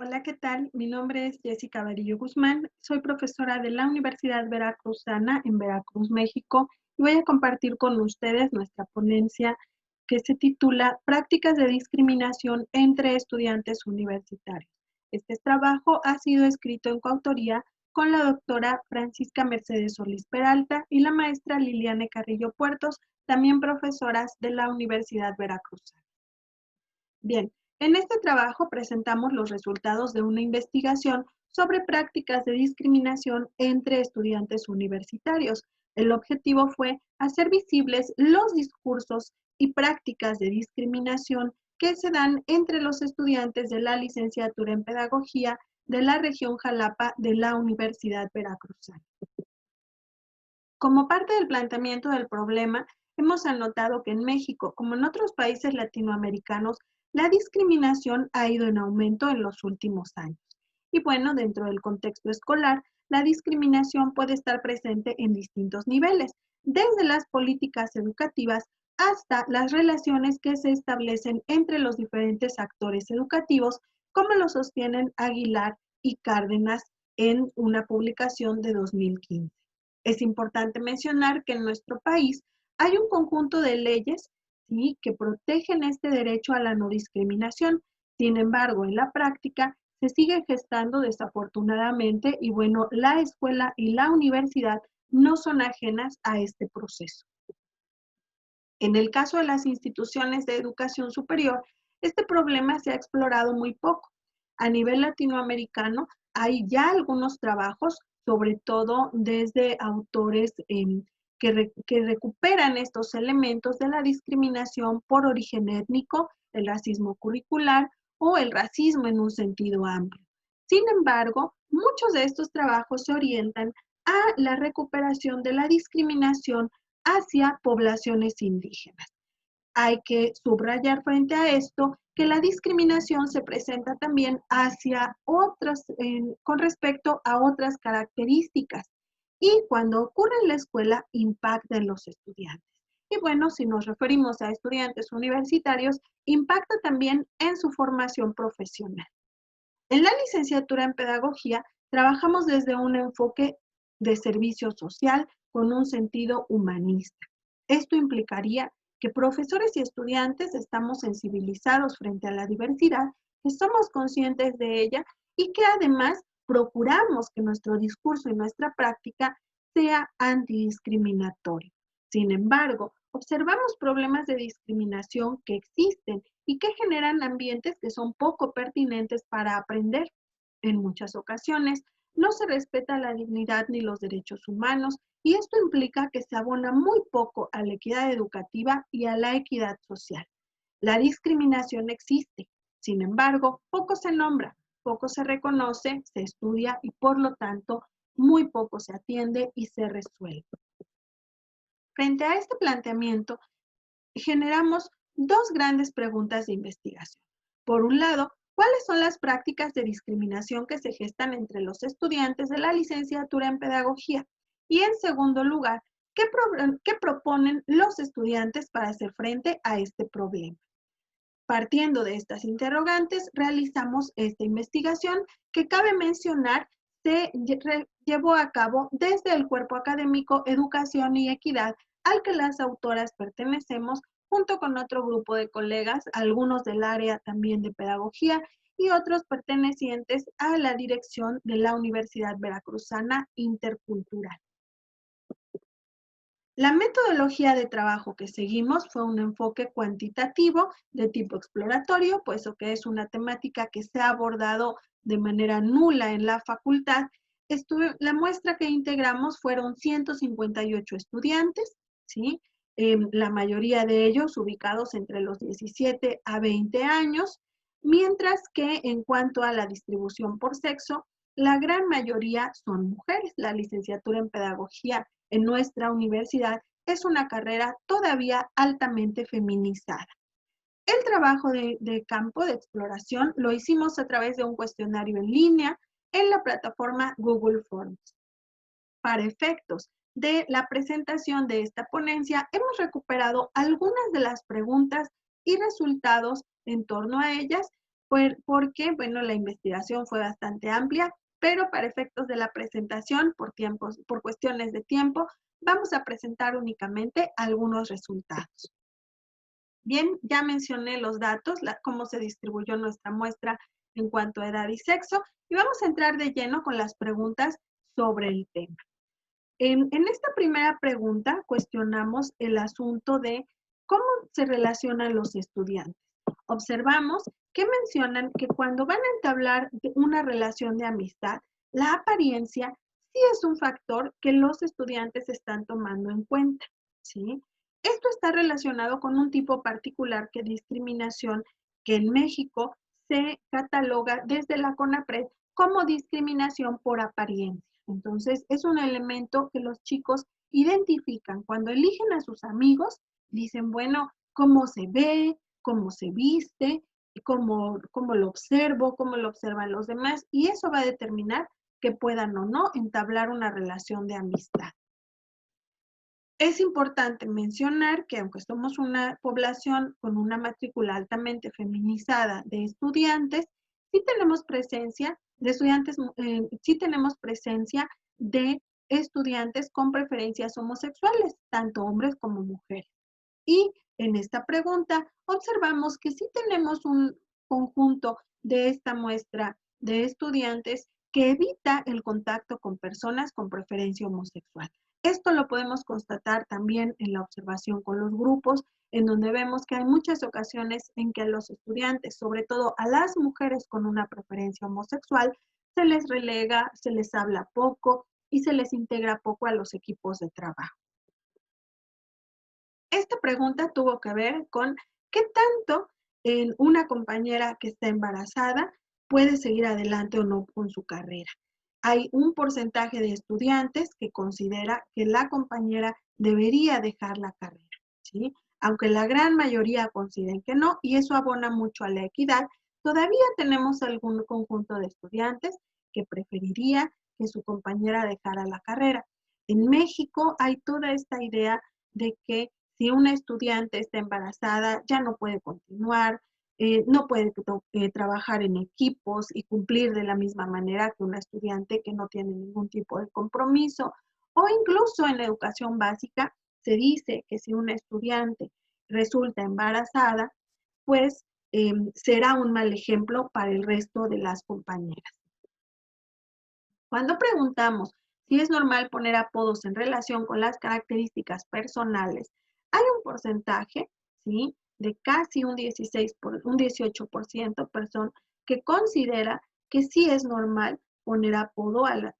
Hola, ¿qué tal? Mi nombre es Jessica Varillo Guzmán, soy profesora de la Universidad Veracruzana en Veracruz, México, y voy a compartir con ustedes nuestra ponencia que se titula Prácticas de discriminación entre estudiantes universitarios. Este trabajo ha sido escrito en coautoría con la doctora Francisca Mercedes Solís Peralta y la maestra Liliane Carrillo Puertos, también profesoras de la Universidad Veracruzana. Bien, en este trabajo presentamos los resultados de una investigación sobre prácticas de discriminación entre estudiantes universitarios. El objetivo fue hacer visibles los discursos y prácticas de discriminación que se dan entre los estudiantes de la licenciatura en Pedagogía de la región Jalapa de la Universidad Veracruzana. Como parte del planteamiento del problema, hemos anotado que en México, como en otros países latinoamericanos, la discriminación ha ido en aumento en los últimos años. Y bueno, dentro del contexto escolar, la discriminación puede estar presente en distintos niveles, desde las políticas educativas hasta las relaciones que se establecen entre los diferentes actores educativos, como lo sostienen Aguilar y Cárdenas en una publicación de 2015. Es importante mencionar que en nuestro país hay un conjunto de leyes, ¿sí?, que protegen este derecho a la no discriminación. Sin embargo, en la práctica se sigue gestando desafortunadamente y bueno, la escuela y la universidad no son ajenas a este proceso. En el caso de las instituciones de educación superior, este problema se ha explorado muy poco. A nivel latinoamericano hay ya algunos trabajos, sobre todo desde autores que recuperan estos elementos de la discriminación por origen étnico, el racismo curricular o el racismo en un sentido amplio. Sin embargo, muchos de estos trabajos se orientan a la recuperación de la discriminación hacia poblaciones indígenas. Hay que subrayar frente a esto que la discriminación se presenta también hacia otras, con respecto a otras características y cuando ocurre en la escuela impacta en los estudiantes. Y bueno, si nos referimos a estudiantes universitarios, impacta también en su formación profesional. En la licenciatura en Pedagogía trabajamos desde un enfoque de servicio social con un sentido humanista. Esto implicaría que profesores y estudiantes estamos sensibilizados frente a la diversidad, que somos conscientes de ella y que además procuramos que nuestro discurso y nuestra práctica sea antidiscriminatorio. Sin embargo, observamos problemas de discriminación que existen y que generan ambientes que son poco pertinentes para aprender. En muchas ocasiones, no se respeta la dignidad ni los derechos humanos y esto implica que se abona muy poco a la equidad educativa y a la equidad social. La discriminación existe, sin embargo, poco se nombra, poco se reconoce, se estudia y por lo tanto muy poco se atiende y se resuelve. Frente a este planteamiento, generamos dos grandes preguntas de investigación. Por un lado, ¿cuáles son las prácticas de discriminación que se gestan entre los estudiantes de la licenciatura en Pedagogía? Y en segundo lugar, ¿qué proponen los estudiantes para hacer frente a este problema? Partiendo de estas interrogantes, realizamos esta investigación que cabe mencionar se llevó a cabo desde el cuerpo académico Educación y Equidad al que las autoras pertenecemos junto con otro grupo de colegas, algunos del área también de pedagogía y otros pertenecientes a la dirección de la Universidad Veracruzana Intercultural. La metodología de trabajo que seguimos fue un enfoque cuantitativo de tipo exploratorio, puesto que es una temática que se ha abordado de manera nula en la facultad. La muestra que integramos fueron 158 estudiantes, ¿sí? La mayoría de ellos ubicados entre los 17 a 20 años, mientras que en cuanto a la distribución por sexo, la gran mayoría son mujeres. La licenciatura en pedagogía en nuestra universidad es una carrera todavía altamente feminizada. El trabajo de campo de exploración lo hicimos a través de un cuestionario en línea en la plataforma Google Forms. Para efectos de la presentación de esta ponencia, hemos recuperado algunas de las preguntas y resultados en torno a ellas porque, bueno, la investigación fue bastante amplia, pero para efectos de la presentación, por cuestiones de tiempo, vamos a presentar únicamente algunos resultados. Bien, ya mencioné los datos, cómo se distribuyó nuestra muestra en cuanto a edad y sexo, y vamos a entrar de lleno con las preguntas sobre el tema. En esta primera pregunta cuestionamos el asunto de cómo se relacionan los estudiantes. Observamos que mencionan que cuando van a entablar una relación de amistad, la apariencia sí es un factor que los estudiantes están tomando en cuenta, ¿sí? Esto está relacionado con un tipo particular de discriminación que en México se cataloga desde la CONAPRED como discriminación por apariencia. Entonces, es un elemento que los chicos identifican. Cuando eligen a sus amigos, dicen, bueno, cómo se ve, cómo se viste, cómo lo observo, cómo lo observan los demás, y eso va a determinar que puedan o no entablar una relación de amistad. Es importante mencionar que aunque somos una población con una matrícula altamente feminizada de estudiantes, sí tenemos presencia de estudiantes con preferencias homosexuales, tanto hombres como mujeres. Y en esta pregunta observamos que sí tenemos un conjunto de esta muestra de estudiantes que evita el contacto con personas con preferencia homosexual. Esto lo podemos constatar también en la observación con los grupos, en donde vemos que hay muchas ocasiones en que a los estudiantes, sobre todo a las mujeres con una preferencia homosexual, se les relega, se les habla poco y se les integra poco a los equipos de trabajo. Esta pregunta tuvo que ver con qué tanto una compañera que está embarazada puede seguir adelante o no con su carrera. Hay un porcentaje de estudiantes que considera que la compañera debería dejar la carrera, ¿sí? Aunque la gran mayoría consideren que no, y eso abona mucho a la equidad, todavía tenemos algún conjunto de estudiantes que preferiría que su compañera dejara la carrera. En México hay toda esta idea de que si una estudiante está embarazada, ya no puede continuar, no puede trabajar en equipos y cumplir de la misma manera que una estudiante que no tiene ningún tipo de compromiso. O incluso en la educación básica se dice que si una estudiante resulta embarazada, pues será un mal ejemplo para el resto de las compañeras. Cuando preguntamos si es normal poner apodos en relación con las características personales, hay un porcentaje, ¿sí?, de casi un 18% que considera que sí es normal poner apodo a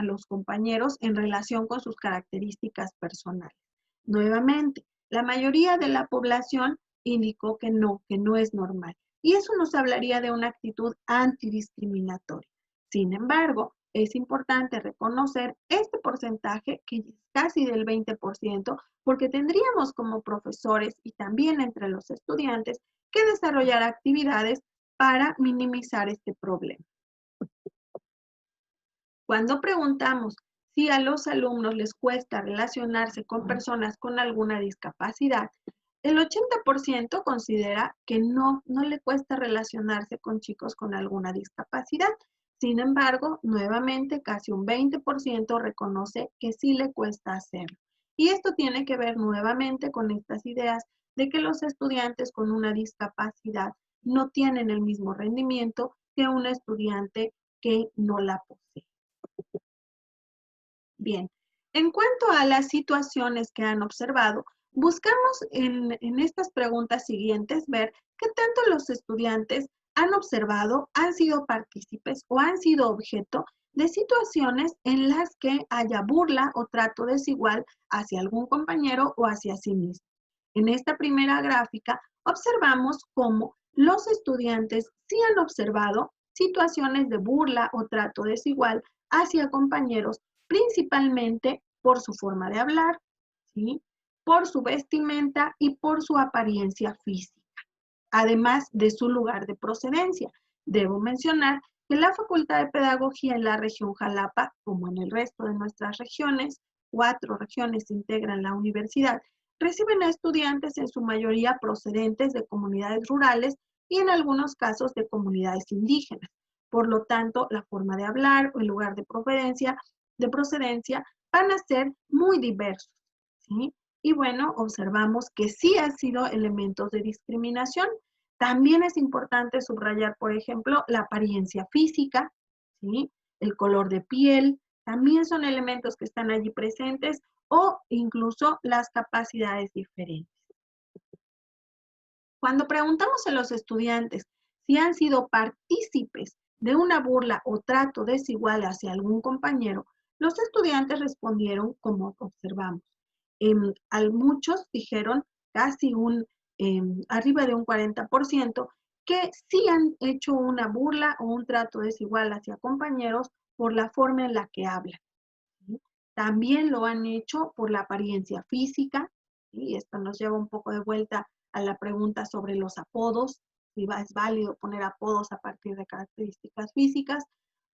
los compañeros en relación con sus características personales. Nuevamente, la mayoría de la población indicó que no es normal. Y eso nos hablaría de una actitud antidiscriminatoria. Sin embargo, es importante reconocer este porcentaje que es casi del 20%, porque tendríamos como profesores y también entre los estudiantes que desarrollar actividades para minimizar este problema. Cuando preguntamos si a los alumnos les cuesta relacionarse con personas con alguna discapacidad, el 80% considera que no le cuesta relacionarse con chicos con alguna discapacidad. Sin embargo, nuevamente, casi un 20% reconoce que sí le cuesta hacerlo. Y esto tiene que ver nuevamente con estas ideas de que los estudiantes con una discapacidad no tienen el mismo rendimiento que un estudiante que no la posee. Bien, en cuanto a las situaciones que han observado, buscamos en estas preguntas siguientes ver qué tanto los estudiantes han observado, han sido partícipes o han sido objeto de situaciones en las que haya burla o trato desigual hacia algún compañero o hacia sí mismo. En esta primera gráfica observamos cómo los estudiantes sí han observado situaciones de burla o trato desigual hacia compañeros, principalmente por su forma de hablar, ¿sí?, por su vestimenta y por su apariencia física, además de su lugar de procedencia. Debo mencionar que la Facultad de Pedagogía en la región Jalapa, como en el resto de nuestras regiones, 4 regiones integran la universidad, reciben a estudiantes en su mayoría procedentes de comunidades rurales y en algunos casos de comunidades indígenas. Por lo tanto, la forma de hablar o el lugar de procedencia van a ser muy diversos, ¿sí? Y bueno, observamos que sí han sido elementos de discriminación. También es importante subrayar, por ejemplo, la apariencia física, ¿sí? El color de piel, también son elementos que están allí presentes o incluso las capacidades diferentes. Cuando preguntamos a los estudiantes si han sido partícipes de una burla o trato desigual hacia algún compañero, los estudiantes respondieron como observamos. Muchos dijeron, casi arriba de un 40%, que sí han hecho una burla o un trato desigual hacia compañeros por la forma en la que hablan, ¿sí? También lo han hecho por la apariencia física, y esto nos lleva un poco de vuelta a la pregunta sobre los apodos, si es válido poner apodos a partir de características físicas.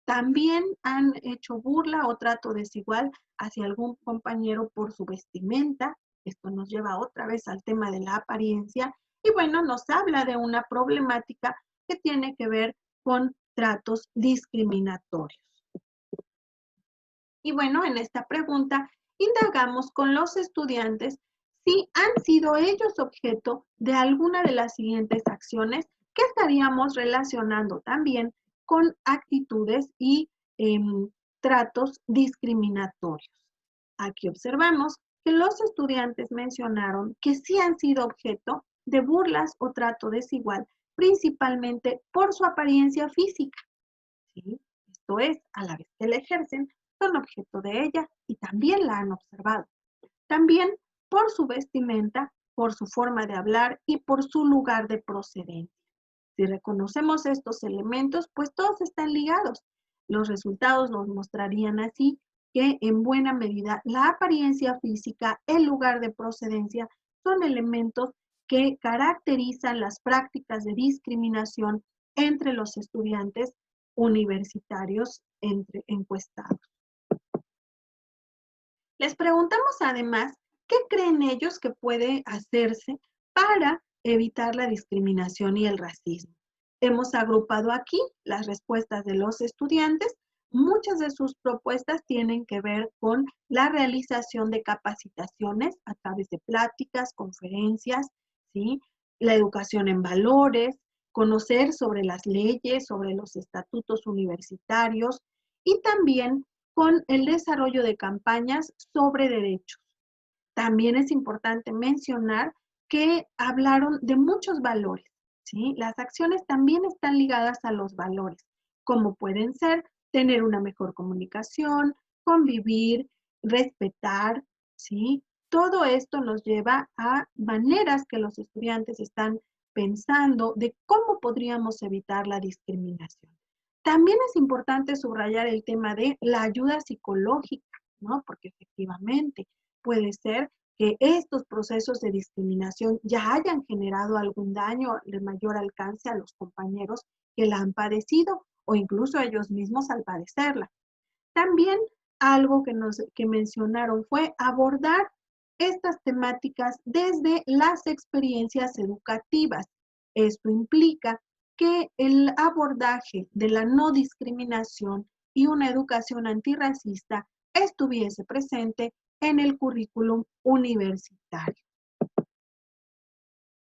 También han hecho burla o trato desigual hacia algún compañero por su vestimenta. Esto nos lleva otra vez al tema de la apariencia y bueno, nos habla de una problemática que tiene que ver con tratos discriminatorios. Y bueno, en esta pregunta indagamos con los estudiantes si han sido ellos objeto de alguna de las siguientes acciones que estaríamos relacionando también con actitudes y tratos discriminatorios. Aquí observamos que los estudiantes mencionaron que sí han sido objeto de burlas o trato desigual, principalmente por su apariencia física, ¿sí? Esto es, a la vez que la ejercen, son objeto de ella y también la han observado. También por su vestimenta, por su forma de hablar y por su lugar de procedencia. Si reconocemos estos elementos, pues todos están ligados. Los resultados nos mostrarían así que en buena medida la apariencia física, el lugar de procedencia, son elementos que caracterizan las prácticas de discriminación entre los estudiantes universitarios encuestados. Les preguntamos además qué creen ellos que puede hacerse para evitar la discriminación y el racismo. Hemos agrupado aquí las respuestas de los estudiantes. Muchas de sus propuestas tienen que ver con la realización de capacitaciones a través de pláticas, conferencias, ¿sí? La educación en valores, conocer sobre las leyes, sobre los estatutos universitarios y también con el desarrollo de campañas sobre derechos. También es importante mencionar que hablaron de muchos valores, ¿sí? Las acciones también están ligadas a los valores, como pueden ser tener una mejor comunicación, convivir, respetar, ¿sí? Todo esto nos lleva a maneras que los estudiantes están pensando de cómo podríamos evitar la discriminación. También es importante subrayar el tema de la ayuda psicológica, ¿no? Porque efectivamente puede ser que estos procesos de discriminación ya hayan generado algún daño de mayor alcance a los compañeros que la han padecido o incluso a ellos mismos al padecerla. También algo que mencionaron fue abordar estas temáticas desde las experiencias educativas. Esto implica que el abordaje de la no discriminación y una educación antirracista estuviese presente en el currículum universitario.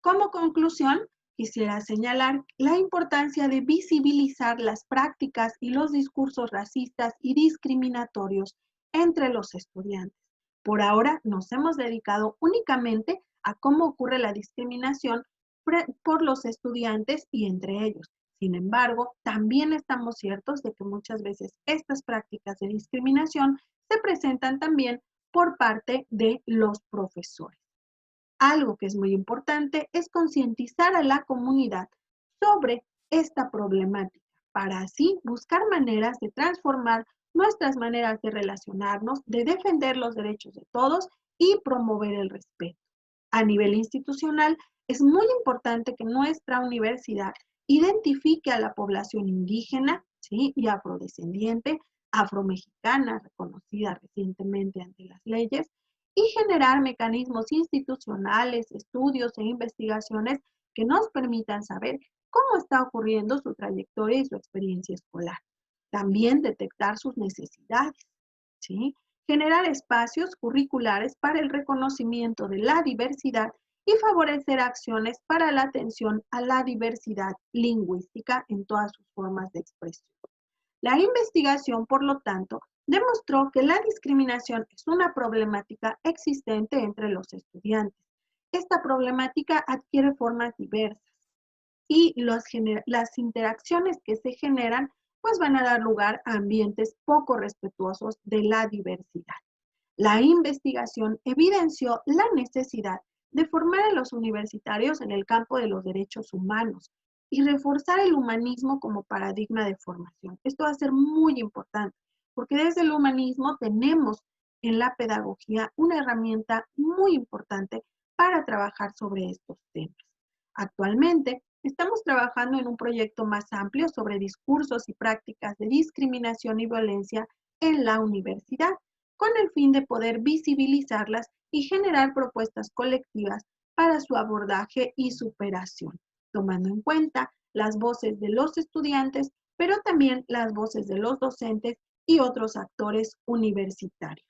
Como conclusión, quisiera señalar la importancia de visibilizar las prácticas y los discursos racistas y discriminatorios entre los estudiantes. Por ahora nos hemos dedicado únicamente a cómo ocurre la discriminación por los estudiantes y entre ellos. Sin embargo, también estamos ciertos de que muchas veces estas prácticas de discriminación se presentan también por parte de los profesores. Algo que es muy importante es concientizar a la comunidad sobre esta problemática para así buscar maneras de transformar nuestras maneras de relacionarnos, de defender los derechos de todos y promover el respeto. A nivel institucional, es muy importante que nuestra universidad identifique a la población indígena, ¿sí? Y afrodescendiente, afromexicana, reconocida recientemente ante las leyes, y generar mecanismos institucionales, estudios e investigaciones que nos permitan saber cómo está ocurriendo su trayectoria y su experiencia escolar. También detectar sus necesidades, ¿sí? Generar espacios curriculares para el reconocimiento de la diversidad y favorecer acciones para la atención a la diversidad lingüística en todas sus formas de expresión. La investigación, por lo tanto, demostró que la discriminación es una problemática existente entre los estudiantes. Esta problemática adquiere formas diversas y las interacciones que se generan pues van a dar lugar a ambientes poco respetuosos de la diversidad. La investigación evidenció la necesidad de formar a los universitarios en el campo de los derechos humanos y reforzar el humanismo como paradigma de formación. Esto va a ser muy importante, porque desde el humanismo tenemos en la pedagogía una herramienta muy importante para trabajar sobre estos temas. Actualmente, estamos trabajando en un proyecto más amplio sobre discursos y prácticas de discriminación y violencia en la universidad, con el fin de poder visibilizarlas y generar propuestas colectivas para su abordaje y superación, tomando en cuenta las voces de los estudiantes, pero también las voces de los docentes y otros actores universitarios.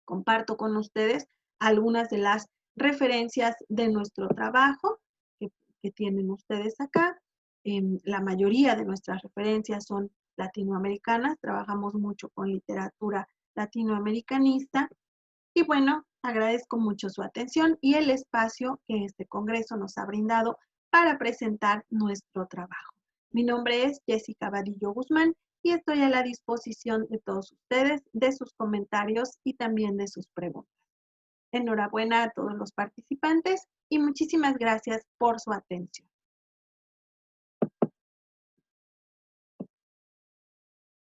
Comparto con ustedes algunas de las referencias de nuestro trabajo que tienen ustedes acá. La mayoría de nuestras referencias son latinoamericanas, trabajamos mucho con literatura latinoamericanista y bueno, agradezco mucho su atención y el espacio que este congreso nos ha brindado para presentar nuestro trabajo. Mi nombre es Jessica Vadillo Guzmán y estoy a la disposición de todos ustedes, de sus comentarios y también de sus preguntas. Enhorabuena a todos los participantes y muchísimas gracias por su atención.